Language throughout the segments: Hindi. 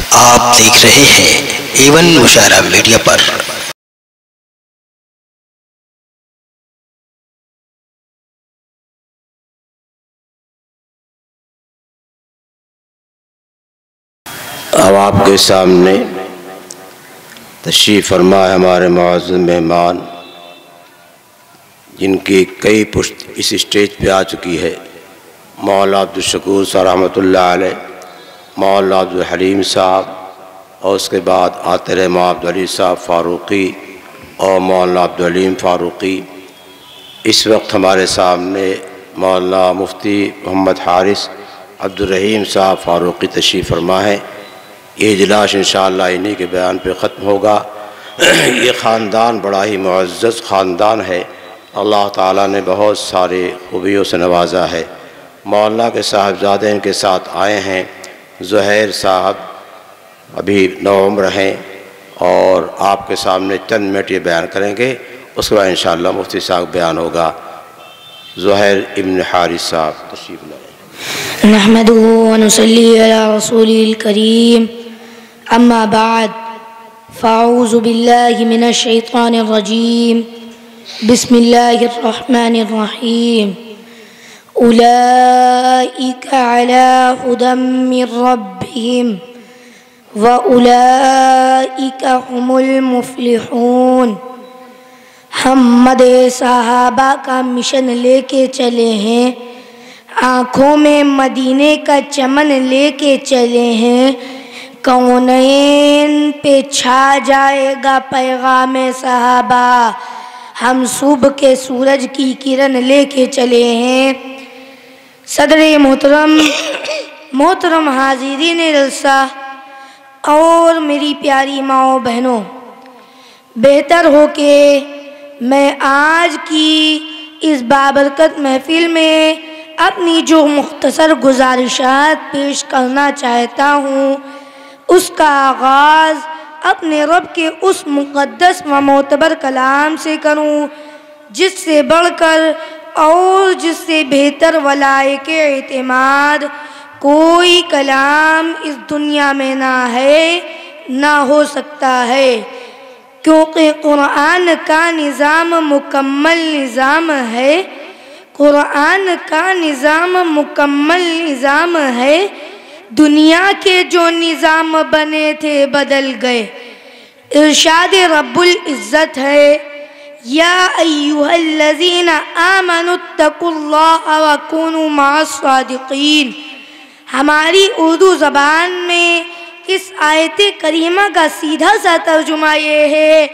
आप देख रहे हैं एवन मुशायरा मीडिया पर। अब आपके सामने तशरीफ़ फरमा है हमारे मुअज़्ज़ज़ मेहमान, जिनकी कई पुश्त इस स्टेज पे आ चुकी है। मौलाना अब्दुल शकूर साहब रहमतुल्लाह अलैह, मौलाना अब्दुल हलीम साहब, और उसके बाद आते रहे मौलाना अब्दुल अली साहब फ़ारूक़ी और मौलाना अब्दुल हलीम फ़ारूक़ी। इस वक्त हमारे सामने मौलाना मुफ्ती मोहम्मद हारिस अब्दुल रहीम साहब फ़ारूक़ी तशरीफ़ फरमा है। ये इजलास इंशाअल्लाह इन्हीं के बयान पे ख़त्म होगा। ये ख़ानदान बड़ा ही मुअज़्ज़ज़ ख़ानदान है। अल्लाह ताला ने बहुत सारे खूबियों से नवाजा है। मौलाना के साहबजादे इनके साथ आए हैं। ज़ुहैर साहब अभी नौउम्र हैं और आपके सामने चंद मिनट ये बयान करेंगे, उसके बाद इंशाअल्लाह मुफ्ती साहब बयान होगा। ज़ुहैर इब्न हारिस साहब तशरीफ़ लाएं। नहमदुहु व नुसल्ली अला रसूलिल करीम, अम्मा बाद, फ़अऊज़ु बिल्लाहि मिनश शैतानिर रजीम, बिस्मिल्लाहिर रहमानिर रहीम। उलाइका अला हुदम मिर रब्बिहिम व उलाइका हुमुल मुफ़्लिहून। हम मदे सहाबा का मिशन लेके चले हैं, आँखों में मदीने का चमन लेके चले हैं। कौनैन पे छा जाएगा पैगाम सहाबा, हम सुबह के सूरज की किरण लेके चले हैं। सदर मोहतरम हाज़िरीन जलसा और मेरी प्यारी माओ बहनों, बेहतर हो के मैं आज की इस बाबरकत महफिल में अपनी जो मुख्तसर गुजारिशात पेश करना चाहता हूँ, उसका आगाज़ अपने रब के उस मुक़द्दस व मोतबर कलाम से करूँ, जिससे बढ़कर और जिससे बेहतर व लायक एतमाद कोई कलाम इस दुनिया में ना है, ना हो सकता है। क्योंकि कुरान का निज़ाम मुकम्मल निज़ाम है, कुरान का निज़ाम मुकम्मल निज़ाम है। दुनिया के जो निज़ाम बने थे बदल गए। इरशाद रब्बुल इज़्ज़त है, या अय्युहल्लज़ीना आमनुत्तकुल्लाह व कूनू मअस्सादिक़ीन। हमारी उर्दू ज़बान में इस आयत करीमा का सीधा सा तर्जुमा ये है,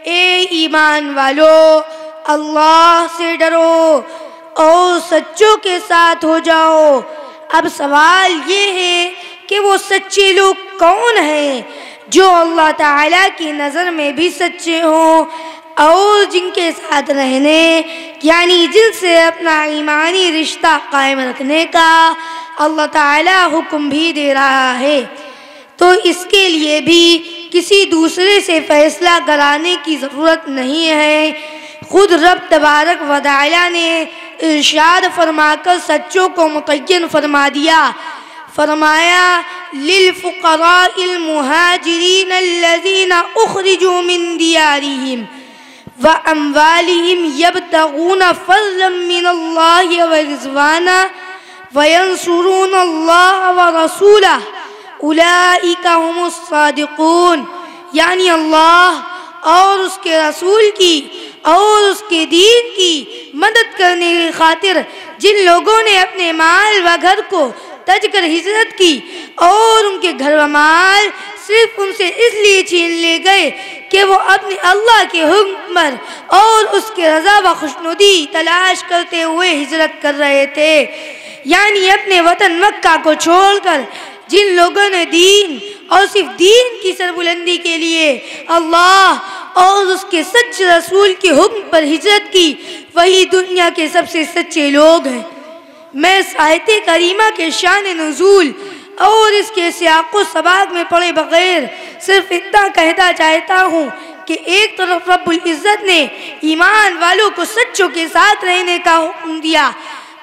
ए ईमान वालों, अल्लाह से डरो और सच्चों के साथ हो जाओ। अब सवाल ये है कि वो सच्चे लोग कौन हैं, जो अल्लाह ताला की नज़र में भी सच्चे हों और जिनके साथ रहने यानी जिनसे अपना ईमानी रिश्ता कायम रखने का अल्लाह ताला हुक्म भी दे रहा है। तो इसके लिए भी किसी दूसरे से फ़ैसला कराने की ज़रूरत नहीं है। खुद रब तबारक व तआला ने इरशाद फरमाकर सच्चों को मुतय्यन फरमा दिया। फरमाया, लिल फुक़राइल मुहाजिरीन अल्लज़ीना उख़रिजू मिन दियारिहिम व अम्वालिहिम यब्तगूना फ़ज़लन मिनल्लाहि व रिज़वाना व यंसुरूनल्लाह व रसूलहु उलाइका हुमुस सादिक़ून। यानी अल्लाह और उसके रसूल की और उसके दीन की मदद करने की खातिर जिन लोगों ने अपने माल व घर को तज कर हिजरत की और उनके घर व माल सिर्फ उनसे इसलिए छीन ले गए कि वो अपने अल्लाह के हुक्म पर और उसके रज़ा व खुशनुदी तलाश करते हुए हिजरत कर रहे थे। यानी अपने वतन मक्का को छोड़कर जिन लोगों ने दीन और सिर्फ दीन की सरबुलंदी के लिए अल्लाह और उसके सच्चे रसूल के हुक्म पर हिजरत की, वही दुनिया के सबसे सच्चे लोग हैं। मैं इस आयत करीमा के शान नुज़ूल और इसके सियाक़ो सबाक़ में पढ़े बग़ैर सिर्फ इतना कहना चाहता हूँ कि एक तरफ रब्बुल इज़्ज़त ने ईमान वालों को सच्चों के साथ रहने का हुक्म दिया,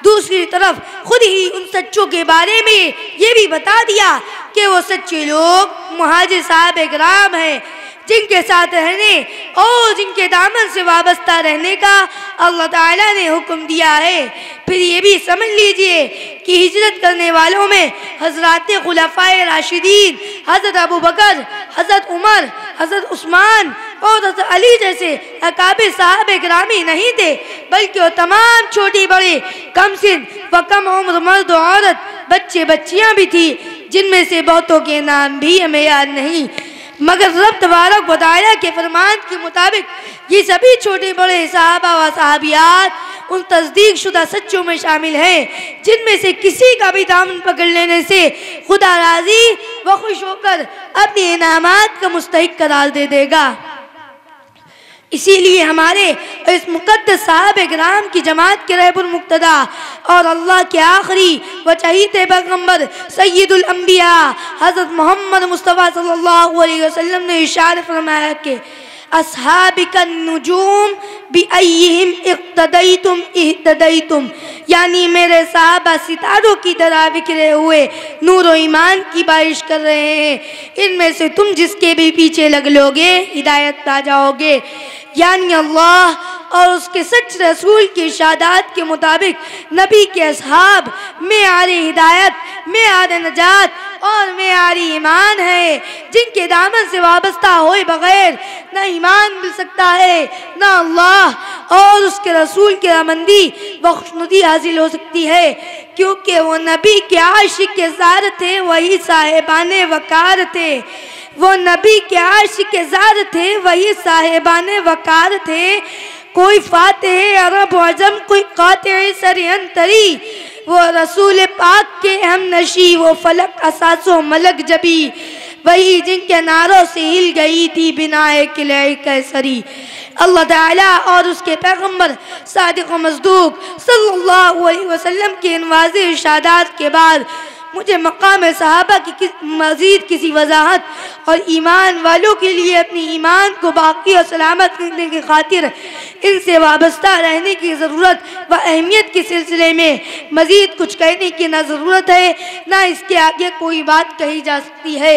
दूसरी तरफ खुद ही उन सच्चों के बारे में ये भी बता दिया कि वो सच्चे लोग मुहाजिर साहब इकराम हैं, जिनके साथ रहने और जिनके दामन से वाबस्ता रहने का अल्लाह ताला ने हुक्म दिया है। फिर ये भी समझ लीजिए कि हिजरत करने वालों में हज़रात खुलफाए राशिदीन, हज़रत अबू बकर, हज़रत उमर, हज़रत उस्मान और हज़रत अली जैसे अकाबिर साहब इकरामी नहीं थे, बल्कि वो तमाम छोटी बड़ी, कम सिन व कम उम्र मर्द औरत, बच्चे बच्चियाँ भी थी, जिनमें से बहुतों के नाम भी हमें याद नहीं, मगर रब तबारक व तआला के फरमान के मुताबिक ये सभी छोटे बड़े सहाबा व सहाबियात उन तस्दीक शुदा सच्चों में शामिल हैं, जिनमें से किसी का भी दामन पकड़ लेने से खुदा राजी व खुश होकर अपने इनामात का मुस्तहिक करार दे देगा। इसीलिए हमारे इस मुक़द्दस साहब इकराम की जमात के रहबुल मुक्तदा और अल्लाह के आखिरी व चहीते पैगम्बर सय्यदुल अंबिया हज़रत मोहम्मद मुस्तफ़ा सल्लल्लाहु अलैहि वसल्लम ने इरशाद फरमाया कि अस्हाबिकन नुजूम बिअय्यिहिम इक़्तदैतुम इह्तदैतुम, यानी मेरे सहाबा सितारों की तरह बिखरे हुए नूर व ईमान की बारिश कर रहे हैं, इनमें से तुम जिसके भी पीछे लग लोगे हिदायत पा जाओगे। यानी अल्लाह और उसके सच रसूल की इरशादात के मुताबिक नबी के असहाब में आरी हिदायत, में आरी नजात और में आरी ईमान है, जिनके दामन से वाबस्ता होए बगैर न ईमान मिल सकता है, न अल्लाह और उसके रसूल की रमंदी व खुशनुदी हासिल हो सकती है, क्योंकि वो नबी के आशिक के ज़ार थे, वही साहिबाने वकार थे। वो नबी के आशिक के ज़ार थे, वही साहिबाने वकार थे। कोई फातिह अरब अजम, कोई कातिह सरियंतरी, वो रसूल पाक के हम नशी, वो फलक असासो मलक जबी, वही जिनके नारों से हिल गई थी बिनाए किले कैसरी। अल्लाह ताला और उसके पैगम्बर सादिक व मज़दूक सल्लल्लाहु अलैहि वसल्लम के इन वाज़ेह इरशादात के बाद मुझे मकाम सहाबा की मज़ीद किसी वजाहत और ईमान वालों के लिए अपनी ईमान को बाकी और सलामत करने की खातिर इनसे वाबस्ता रहने की ज़रूरत व अहमियत के सिलसिले में मज़ीद कुछ कहने की ना ज़रूरत है, ना इसके आगे कोई बात कही जा सकती है।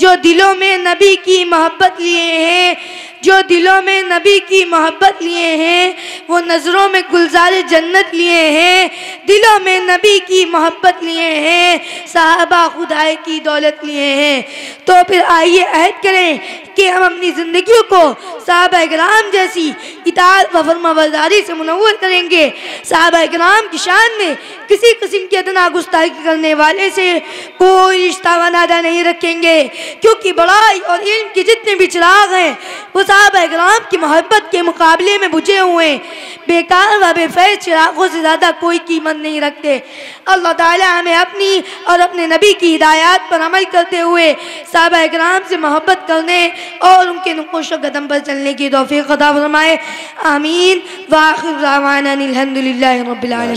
जो दिलों में नबी की मोहब्बत लिए हैं, जो दिलों में नबी की मोहब्बत लिए हैं, वो नज़रों में गुलजार जन्नत लिए हैं, दिलों में नबी की मोहब्बत लिए हैं, सहाबा खुदाए की दौलत लिए हैं। तो फिर आइए अहद करें कि हम अपनी ज़िंदगियों को सहाबा इकराम जैसी इताअत व फरमाबरदारी से मुनव्वर करेंगे। सहाबा इकराम की शान में किसी किस्म की अदना गुस्ताखी करने वाले से कोई रिश्ता व नाता नहीं रखेंगे, क्योंकि बड़ाई और इल्म के जितने भी चिराग हैं वो सहाबा इकराम की मोहब्बत के मुकाबले में बुझे हुए बेकार व बेफैज़ चिरागों से ज़्यादा कोई कीमत नहीं रखते। अल्लाह ताला हमें अपनी और अपने नबी की हिदायत पर अमल करते हुए सहाबा इकराम से मोहब्बत करने और उनके नुक़्श कदम पर चलने की तौफ़ीक़ अता फ़रमाए। आमीन। व आखिर दावाना अनिल हम्दुलिल्लाहि रब्बिल आलमीन।